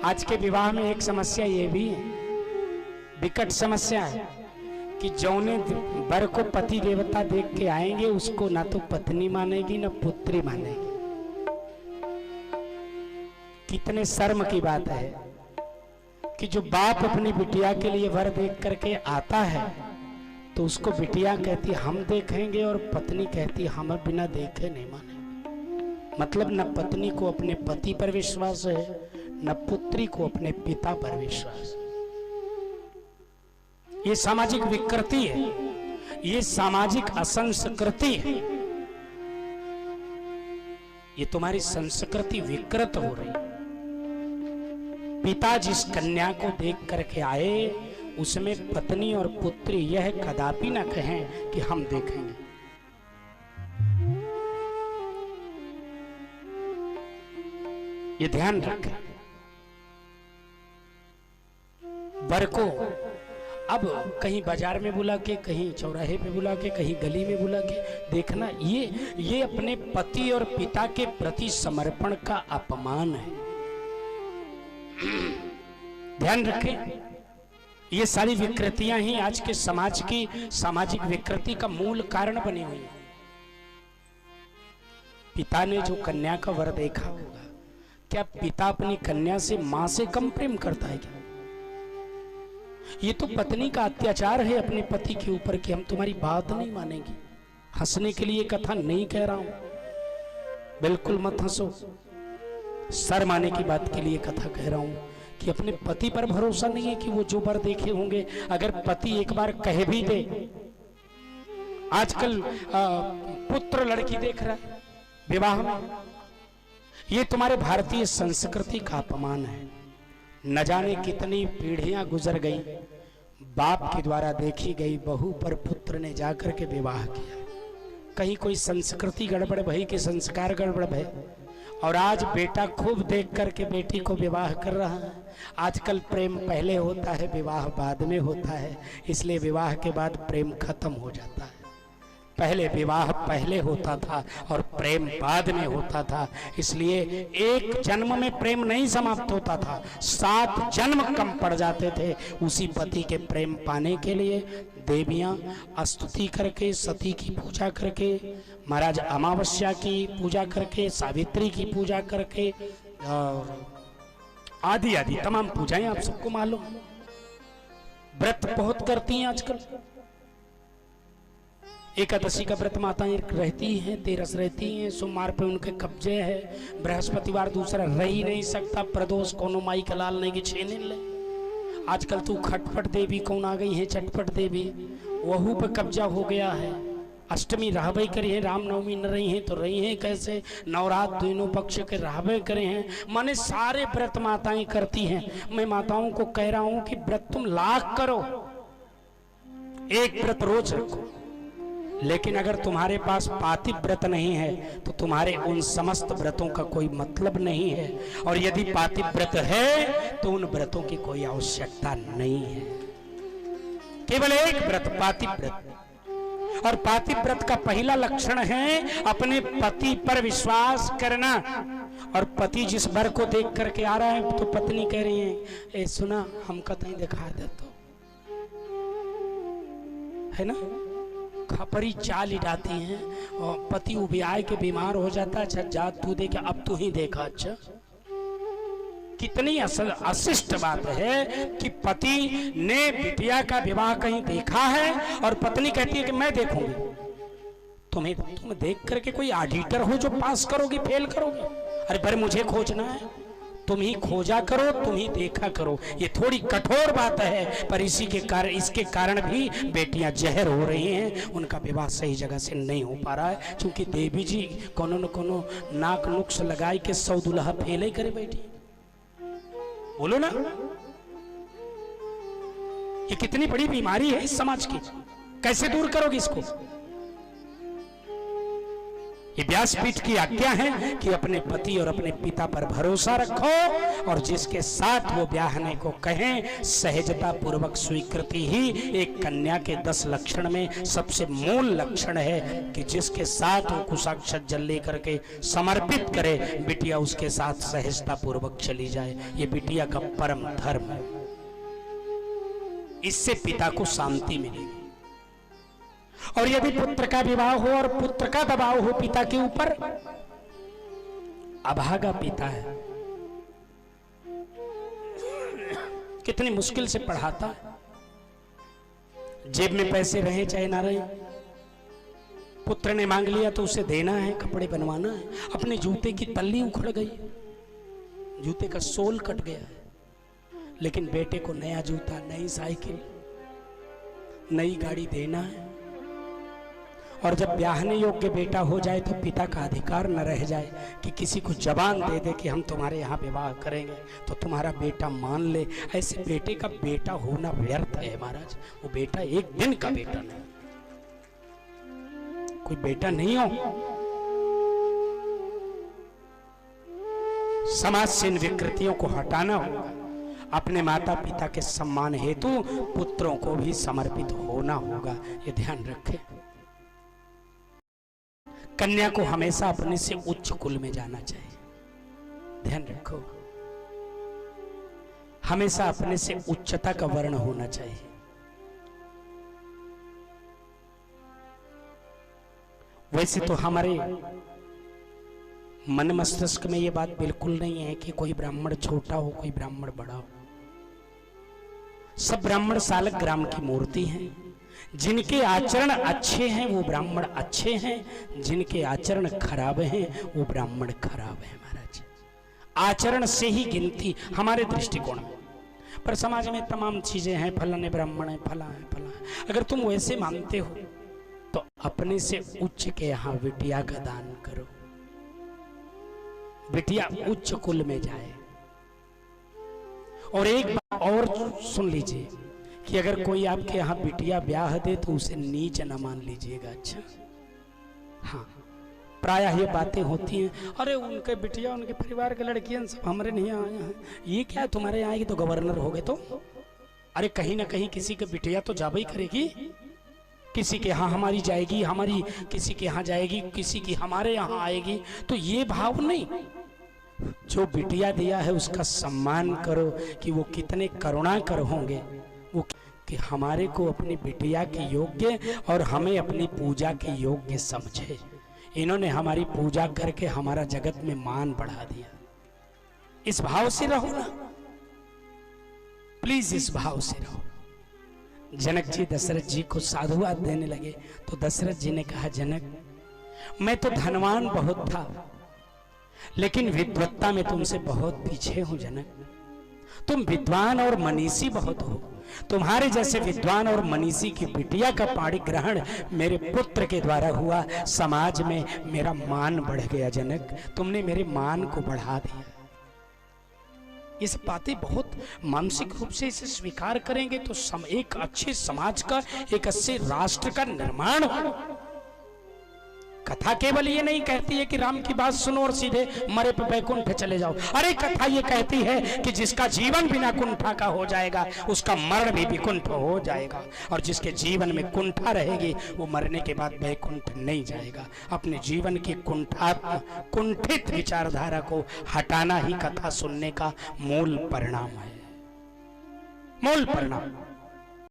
आज के विवाह में एक समस्या ये भी है, विकट समस्या है कि जौने वर को पति देवता देख के आएंगे उसको ना तो पत्नी मानेगी ना पुत्री मानेगी। कितने शर्म की बात है कि जो बाप अपनी बिटिया के लिए वर देख करके आता है तो उसको बिटिया कहती हम देखेंगे और पत्नी कहती हम बिना देखे नहीं मानेंगे। मतलब न पत्नी को अपने पति पर विश्वास है न पुत्री को अपने पिता पर विश्वास। ये सामाजिक विकृति है, ये सामाजिक असंस्कृति है। ये तुम्हारी संस्कृति विकृत हो रही। पिता जिस कन्या को देख करके आए उसमें पत्नी और पुत्री यह कदापि न कहें कि हम देखेंगे। ये ध्यान रखें। वर को अब कहीं बाजार में बुला के, कहीं चौराहे पे बुला के, कहीं गली में बुला के देखना, ये अपने पति और पिता के प्रति समर्पण का अपमान है। ध्यान रखें, ये सारी विकृतियां ही आज के समाज की सामाजिक विकृति का मूल कारण बनी हुई है। पिता ने जो कन्या का वर देखा होगा, क्या पिता अपनी कन्या से मां से कम प्रेम करता है क्या? ये तो पत्नी का अत्याचार है अपने पति के ऊपर कि हम तुम्हारी बात नहीं मानेंगे। हंसने के लिए कथा नहीं कह रहा हूं, बिल्कुल मत हंसो। शर्म आने की बात के लिए कथा कह रहा हूं कि अपने पति पर भरोसा नहीं है कि वो जो वर देखे होंगे अगर पति एक बार कह भी दे। आजकल पुत्र लड़की देख रहा है विवाह में, ये तुम्हारे भारतीय संस्कृति का अपमान है। न जाने कितनी पीढ़ियां गुजर गई, बाप के द्वारा देखी गई बहू पर पुत्र ने जाकर के विवाह किया। कहीं कोई संस्कृति गड़बड़ भई कि संस्कार गड़बड़ भय, और आज बेटा खूब देख करके बेटी को विवाह कर रहा है। आजकल प्रेम पहले होता है, विवाह बाद में होता है, इसलिए विवाह के बाद प्रेम खत्म हो जाता है। पहले विवाह पहले होता था और प्रेम बाद में होता था, इसलिए एक जन्म में प्रेम नहीं समाप्त होता था, 7 जन्म कम पड़ जाते थे उसी पति के प्रेम पाने के लिए। देवियां स्तुति करके, सती की पूजा करके, महाराज अमावस्या की पूजा करके, सावित्री की पूजा करके और आदि आदि तमाम पूजाएं आप सबको मालूम, व्रत बहुत करती हैं आजकल। एकादशी का व्रत माताएं रहती हैं, तेरस रहती हैं, सोमवार पे उनके कब्जे है, बृहस्पतिवार दूसरा रह ही नहीं सकता, प्रदोष कोनो माई का लाल नहीं कि छेने ले। आजकल तो खटपट देवी कौन आ गई है, चटपट देवी, वहू पे कब्जा हो गया है। अष्टमी रहबे करी है, रामनवमी न रही है तो रही है कैसे, नवरात दोनों पक्ष के रहबे करे हैं। माने सारे व्रत माताएं करती हैं। मैं माताओं को कह रहा हूं कि व्रत तुम लाख करो, एक व्रत रोज रखो, लेकिन अगर तुम्हारे पास पातिव व्रत नहीं है तो तुम्हारे उन समस्त व्रतों का कोई मतलब नहीं है, और यदि पातिव व्रत है तो उन व्रतों की कोई आवश्यकता नहीं है। केवल एक व्रत, पातिव व्रत। और पातिव व्रत का पहला लक्षण है अपने पति पर विश्वास करना। और पति जिस वर को देख करके आ रहा है तो पत्नी कह रही है, ए सुना हमका तई दिखा दे, तो है ना, खपरी चाल ही डालती हैं। और पति उबियाए के बीमार हो जाता है, अच्छा जा तू देखा, अब तू ही देखा। अच्छा कितनी अशिष्ट बात है कि पति ने बिटिया का विवाह कहीं देखा है और पत्नी कहती है कि मैं देखूंगी। तुम देख करके कोई ऑडिटर हो जो पास करोगी फेल करोगी? अरे पर मुझे खोजना है, तुम ही खोजा करो, तुम ही देखा करो। ये थोड़ी कठोर बात है, पर इसके कारण भी बेटियां जहर हो रही हैं, उनका विवाह सही जगह से नहीं हो पा रहा है, क्योंकि देवी जी कोनो न कोनो नाक नुक्स लगाई के 100 दुल्हा फेले करे बैठी। बोलो ना, ये कितनी बड़ी बीमारी है इस समाज की, कैसे दूर करोगे इसको? ये व्यासपीठ की आज्ञा है कि अपने पति और अपने पिता पर भरोसा रखो और जिसके साथ वो ब्याहने को कहें सहजता पूर्वक स्वीकृति ही एक कन्या के 10 लक्षण में सबसे मूल लक्षण है कि जिसके साथ वो कुशाक्षत जल लेकर के समर्पित करे बिटिया उसके साथ सहजता पूर्वक चली जाए। ये बिटिया का परम धर्म है। इससे पिता को शांति मिलेगी। और यदि पुत्र का विवाह हो और पुत्र का दबाव हो पिता के ऊपर, अभागा पिता है, कितनी मुश्किल से पढ़ाता है, जेब में पैसे रहे चाहे ना रहे, पुत्र ने मांग लिया तो उसे देना है, कपड़े बनवाना है। अपने जूते की तल्ली उखड़ गई, जूते का सोल कट गया है, लेकिन बेटे को नया जूता, नई साइकिल, नई गाड़ी देना है। और जब ब्याहने योग्य बेटा हो जाए तो पिता का अधिकार न रह जाए कि किसी को जबान दे दे कि हम तुम्हारे यहाँ विवाह करेंगे तो तुम्हारा बेटा मान ले। ऐसे बेटे का बेटा होना व्यर्थ है महाराज। वो बेटा एक दिन का बेटा नहीं, कोई बेटा नहीं हो। समाज से इन विकृतियों को हटाना होगा। अपने माता पिता के सम्मान हेतु पुत्रों को भी समर्पित होना होगा, ये ध्यान रखें। कन्या को हमेशा अपने से उच्च कुल में जाना चाहिए, ध्यान रखो। हमेशा अपने से उच्चता का वर्ण होना चाहिए। वैसे तो हमारे मन मस्तिष्क में यह बात बिल्कुल नहीं है कि कोई ब्राह्मण छोटा हो, कोई ब्राह्मण बड़ा हो। सब ब्राह्मण सालक ग्राम की मूर्ति हैं। जिनके आचरण अच्छे हैं वो ब्राह्मण अच्छे हैं, जिनके आचरण खराब हैं वो ब्राह्मण खराब है महाराज। आचरण से ही गिनती हमारे दृष्टिकोण में। पर समाज में तमाम चीजें हैं, फलाने ब्राह्मण है, फला है, फला है। अगर तुम वैसे मानते हो तो अपने से उच्च के यहाँ बिटिया का दान करो, बिटिया उच्च कुल में जाए। और एक बात और सुन लीजिए कि अगर कोई आपके यहाँ बिटिया ब्याह दे तो उसे नीच न मान लीजिएगा। अच्छा, हाँ, प्रायः ये बातें होती हैं, अरे उनके बिटिया, उनके परिवार के लड़कियां सब हमारे नहीं आए हैं, ये क्या है तुम्हारे यहाँ आएगी तो गवर्नर हो गए तो। अरे कहीं ना कहीं किसी की बिटिया तो जाबई करेगी, किसी के यहाँ हमारी जाएगी, हमारी किसी के यहाँ जाएगी, किसी की हमारे यहाँ आएगी। तो ये भाव नहीं, जो बिटिया दिया है उसका सम्मान करो कि वो कितने करुणाकर होंगे, वो कि हमारे को अपनी बिटिया के योग्य और हमें अपनी पूजा के योग्य समझे। इन्होंने हमारी पूजा करके हमारा जगत में मान बढ़ा दिया। इस भाव से रहो ना, प्लीज इस भाव से रहो। जनक जी दशरथ जी को साधुवाद देने लगे तो दशरथ जी ने कहा, जनक मैं तो धनवान बहुत था लेकिन विद्वत्ता में तुमसे बहुत पीछे हूं। जनक तुम विद्वान और मनीषी बहुत हो, तुम्हारे जैसे विद्वान और मनीषी की बिटिया का पाणी ग्रहण मेरे पुत्र के द्वारा हुआ, समाज में मेरा मान बढ़ गया। जनक तुमने मेरे मान को बढ़ा दिया। इस बातें बहुत मानसिक रूप से इसे स्वीकार करेंगे तो एक अच्छे समाज का, एक अच्छे राष्ट्र का निर्माण हो। कथा केवल ये नहीं कहती है कि राम की बात सुनो और सीधे मरे पे वैकुंठ चले जाओ। अरे कथा ये कहती है कि जिसका जीवन बिना कुंठा का हो जाएगा उसका मरण भी विकुंठ हो जाएगा, और जिसके जीवन में कुंठा रहेगी वो मरने के बाद वैकुंठ नहीं जाएगा। अपने जीवन की कुंठित विचारधारा को हटाना ही कथा सुनने का मूल परिणाम है, मूल परिणाम।